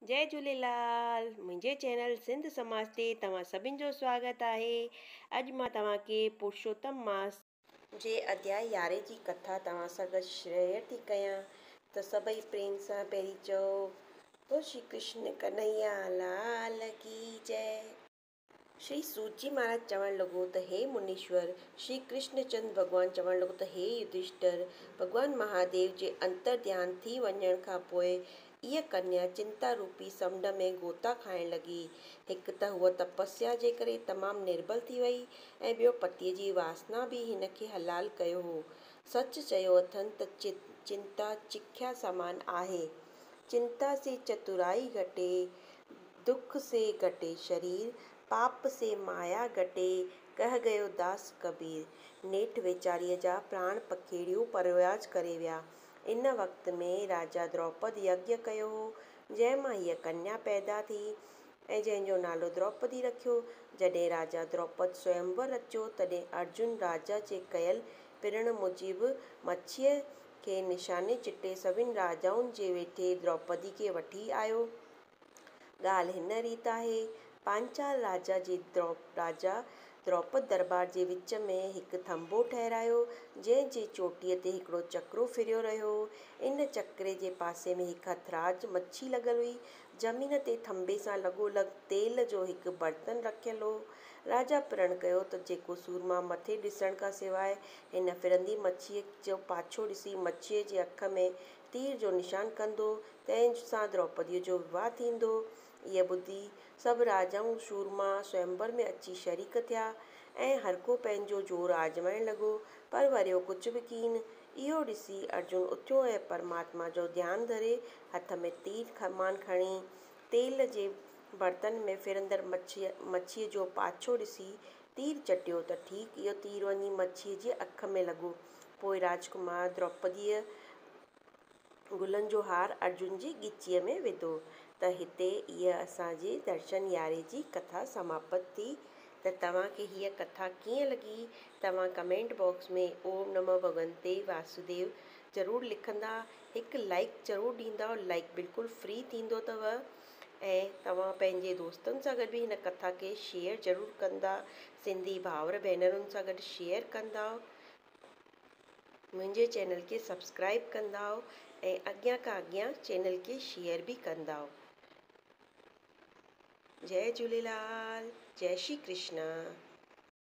जय झूलेलाल। मुंहिंजे चैनल सिंध समाज ते तव्हां सभिनि जो स्वागत आहे। अॼु मां तव्हांखे पुरुषोत्तम मास जे अध्याय 11 जी कथा तव्हां सां गॾु शेयर थी कयां। त सभई प्रेम सां पहिरीं चओ तो श्री कृष्ण कन्हैया लाल की जय। श्री सूत जी महाराज चवणु लॻो त हे मुनीश्वर, श्री कृष्ण चंद्र भॻवानु चवणु लॻो त हे युधिष्ठिर, भॻवानु महादेव जे अंतर ध्यान थी वञण खां पोइ इहा कन्या चिंता रूपी समुंड में गोता खाइण लॻी। हिकु त हूअ तपस्या जे करे तमामु निर्बल थी वई ऐं ॿियो पतीअ जी वासना बि हिन खे हलाल कयो हो। सच चयो अथनि त चिंता चिख्या समान आहे। चिंता से चतुराई घटे, दुख से घटे शरीर, पाप से माया घटे, कह गयो दास कबीर। नेठि वेचारीअ जा प्राण पखेड़ियूं परवाज़ करे विया। इन वक़्त में राजा द्रौपद यज्ञ कयो हो, जंहिंमां हीअ कन्या पैदा थी ऐं जंहिंजो नालो द्रौपदी रखियो। जॾहिं राजा द्रौपद स्वयंवर रचियो तॾहिं अर्जुन राजा जे कयल पिण मूजिबि मच्छीअ खे निशाने चिटे सभिनी राजाउनि जे वेठे द्रौपदी खे वठी आयो। ॻाल्हि हिन रीति आहे। पांचाल राजा द्रौपद दरबार जे विच में हिकु थंबो ठहिरायो, जंहिंजे चोटीअ ते हिकिड़ो चक्रो फिरियो रहियो। इन चक्रे जे पासे में हिकु हथराज मच्छी लॻल हुई। ज़मीन ते थंबे सां लॻोलॻि तेल जो हिकु बर्तन रखियलु हो। राजा प्रण कयो त जेको सूरमा मथे ॾिसण खां सवाइ हिन फिरंदी मच्छीअ जो पाछो ॾिसी मच्छीअ जे अख में तीर जो निशान कंदो, तंहिंसां द्रौपदीअ जो विवाह थींदो। इहा ॿुधी सभु राजाऊं सूरमा स्वयंवर में अची शरीक थिया ऐं हर को पंहिंजो ज़ोर आज़माइण लॻो, पर वरियो कुझु बि कीन। इहो ॾिसी अर्जुन उथियो ऐं परमात्मा जो ध्यानु धरे हथ में तीर कमान खणी तेल जे बर्तन में फिरंदड़ मच्छीअ जो पाछो ॾिसी तीर चटियो त ठीक इहो तीर वञी मच्छीअ जे अख में लॻो। पोइ राजकुमार द्रौपदीअ गुलनि जो हार अर्जुन जी ॻिचीअ में विधो। त हिते इहा असांजी दर्शन 11 जी कथा समाप्त थी। त तव्हांखे हीअ कथा कीअं लॻी तव्हां कमेंट बॉक्स में ओम नमो भगवंते वासुदेव ज़रूरु लिखंदा। हिकु लाइक ज़रूरु ॾींदा। लाइक बिल्कुलु फ्री थींदो अथव ऐं तव्हां पंहिंजे दोस्तनि सां गॾु बि हिन कथा खे शेयर ज़रूरु कंदा। सिंधी भाउर भेनरुनि सां गॾु शेयर कंदा। मुंहिंजे चैनल खे सब्सक्राइब कंदा ऐं अॻियां खां अॻियां चैनल खे शेयर बि कंदा। जय झूलेलाल। जय श्री कृष्ण।